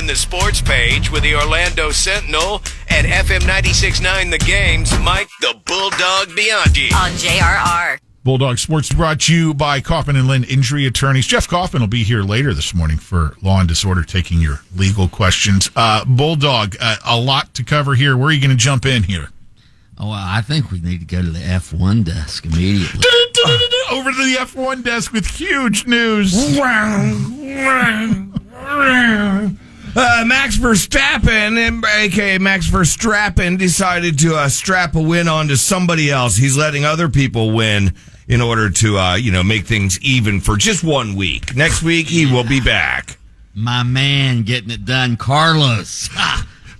in the sports page with the Orlando Sentinel and FM 96.9 The Game's Mike the Bulldog Bianchi. On JRR. Bulldog Sports brought to you by Kaufman and Lynn Injury Attorneys. Jeff Kaufman will be here later this morning for Law and Disorder, taking your legal questions. Bulldog, a lot to cover here. Where are you going to jump in here? Oh, well, I think we need to go to the F1 desk immediately. Over to the F1 desk with huge news. Max Verstappen, a.k.a. Max Verstappen, decided to strap a win onto somebody else. He's letting other people win in order to, make things even for just 1 week. Next week, he will be back. My man getting it done, Carlos.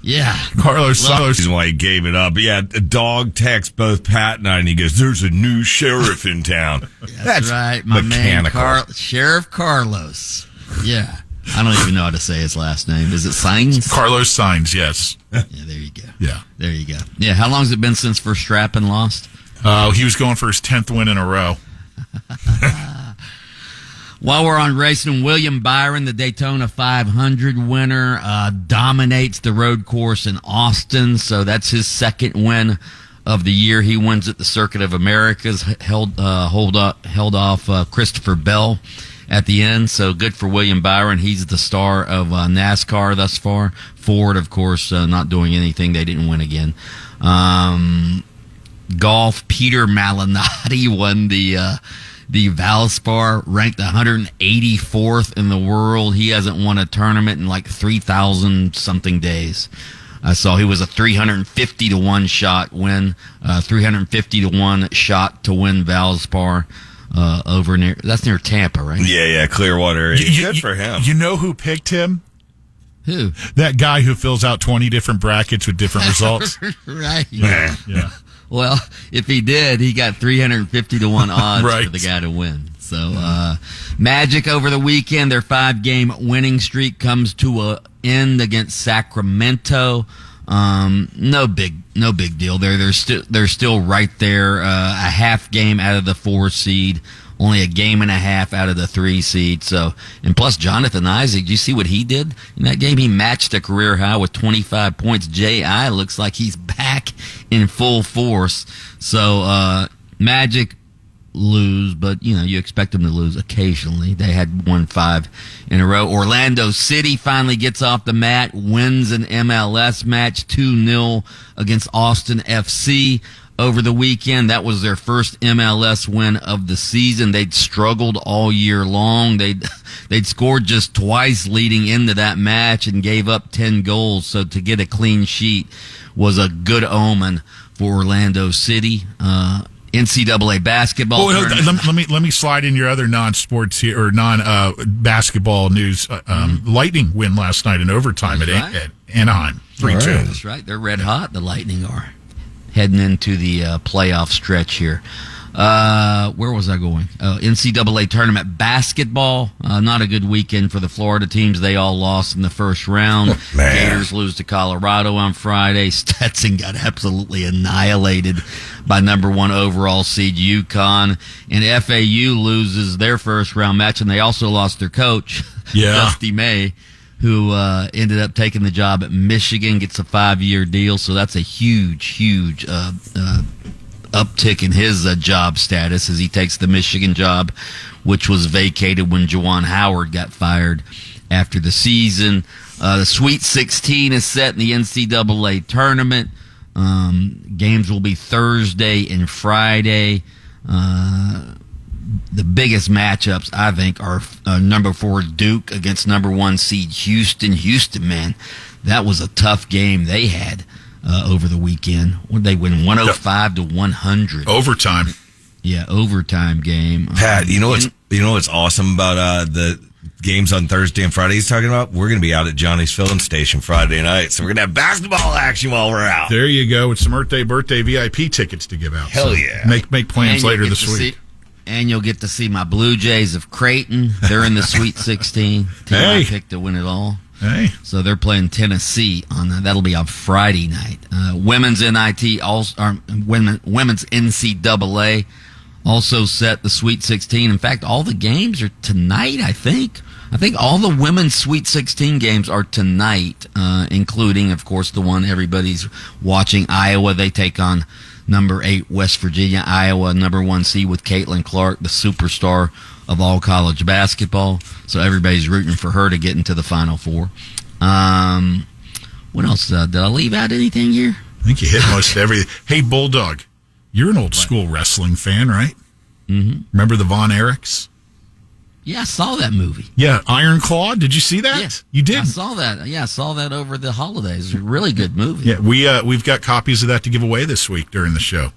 Yeah. Carlos. Reason why he gave it up. Yeah, a dog texts both Pat and I, and he goes, "There's a new sheriff in town." That's right, my mechanical. man, Sheriff Carlos. Yeah. I don't even know how to say his last name. Is it Sainz? Carlos Sainz, yes. Yeah, there you go. Yeah. There you go. Yeah, how long has it been since Verstappen lost? He was going for his 10th win in a row. While we're on racing, William Byron, the Daytona 500 winner, dominates the road course in Austin. So that's his second win of the year. He wins at the Circuit of Americas, held off Christopher Bell at the end. So good for William Byron. He's the star of NASCAR thus far. Ford, of course, not doing anything. They didn't win again. Golf, Peter Malnati won the Valspar, ranked 184th in the world. He hasn't won a tournament in like 3,000 something days. I saw he was a 350 to 1 shot win, 350 to 1 shot to win Valspar over near Tampa, right? Yeah, Clearwater. Good for him. You know who picked him? Who? That guy who fills out 20 different brackets with different results. Right. Yeah. Well, if he did, he got 350 to 1 odds right. for the guy to win. So, Magic over the weekend, their 5-game winning streak comes to an end against Sacramento. No big deal there. They're still right there. A half game out of the 4 seed. Only a game and a half out of the 3 seed. So, and plus Jonathan Isaac, did you see what he did in that game? He matched a career high with 25 points. J.I. looks like he's back in full force. So, Magic lose, but you expect them to lose occasionally. They had won 5 in a row. Orlando City finally gets off the mat, wins an MLS match 2-0 against Austin FC. Over the weekend, that was their first MLS win of the season. They'd struggled all year long. They'd scored just twice leading into that match and gave up 10 goals. So to get a clean sheet was a good omen for Orlando City. NCAA basketball. Let me slide in your other non-sports here or non-basketball news. Lightning win last night in overtime at Anaheim, 3-2. That's right. They're red hot. The Lightning are heading into the playoff stretch here. Where was I going? NCAA tournament basketball. Not a good weekend for the Florida teams. They all lost in the first round. Gators lose to Colorado on Friday. Stetson got absolutely annihilated by number 1 overall seed UConn. And FAU loses their first round match, and they also lost their coach, Dusty May, who ended up taking the job at Michigan, gets a 5-year deal. So that's a huge uptick in his job status as he takes the Michigan job, which was vacated when Juwan Howard got fired after the season. The Sweet 16 is set in the NCAA tournament. Games will be Thursday and Friday. The biggest matchups, I think, are number 4 Duke against number 1 seed Houston. Houston, man, that was a tough game they had over the weekend. Would they win 105 to 100? Overtime. Yeah, overtime game. Pat, you know what's awesome about the games on Thursday and Friday he's talking about? We're going to be out at Johnny's Filling Station Friday night, so we're going to have basketball action while we're out. There you go, with some birthday VIP tickets to give out. Hell yeah. Make plans later this week. And you'll get to see my Blue Jays of Creighton. They're in the Sweet 16. I picked to win it all. Hey. So they're playing Tennessee on that'll be on Friday night. Women's NIT, women's NCAA also set the Sweet 16. In fact, all the games are tonight, I think. I think all the women's Sweet 16 games are tonight, including, of course, the one everybody's watching. Iowa, they take on number 8 West Virginia. Iowa, number 1 seed with Caitlin Clark, the superstar of all college basketball. So everybody's rooting for her to get into the Final Four. What else? Did I leave out anything here? I think you hit most everything. Hey, Bulldog, you're an old school wrestling fan, right? Mm-hmm. Remember the Von Erichs? Yeah, I saw that movie. Yeah, Iron Claw. Did you see that? Yeah, you did. I saw that. Yeah, I saw that over the holidays. A really good movie. Yeah, we've got copies of that to give away this week during the show.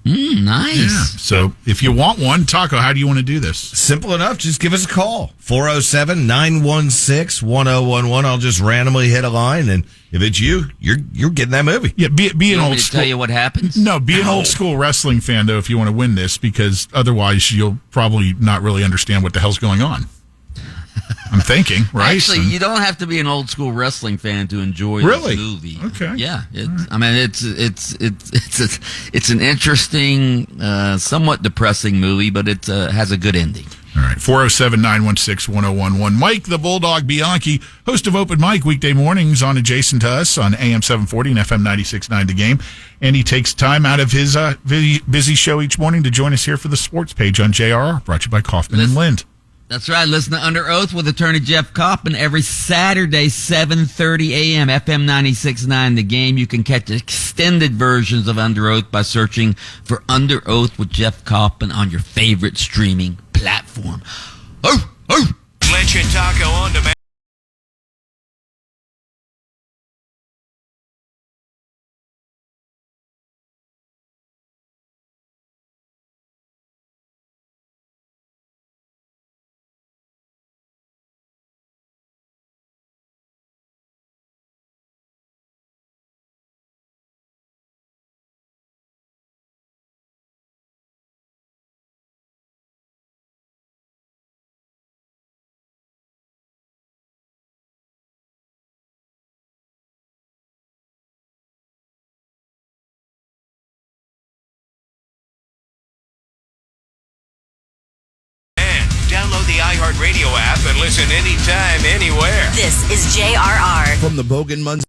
Nice. Yeah. So if you want one, Taco, how do you want to do this? Simple enough. Just give us a call. 407-916-1011. I'll just randomly hit a line, and if it's you, you're getting that movie. Yeah, be an You want old me to school. tell you what happens? No, be an old school wrestling fan though if you want to win this, because otherwise you'll probably not really understand what the hell's going on. I'm thinking, right? Actually, you don't have to be an old school wrestling fan to enjoy Really? this movie. Okay. Yeah. I mean, it's an interesting, somewhat depressing movie, but it has a good ending. All right, 407-916-1011. Mike the Bulldog Bianchi, host of Open Mic weekday mornings on Adjacent to Us on AM 740 and FM 96.9 The Game. And he takes time out of his busy show each morning to join us here for the sports page on JRR, brought to you by Kaufman and Lind. That's right. Listen to Under Oath with attorney Jeff Kaufman every Saturday, 7:30 a.m., FM 96.9 The Game. You can catch extended versions of Under Oath by searching for Under Oath with Jeff Kaufman on your favorite streaming platform. Oh, oh. Lynch and Taco on demand. Download the iHeartRadio app and listen anytime, anywhere. This is JRR. From the Bogan Munz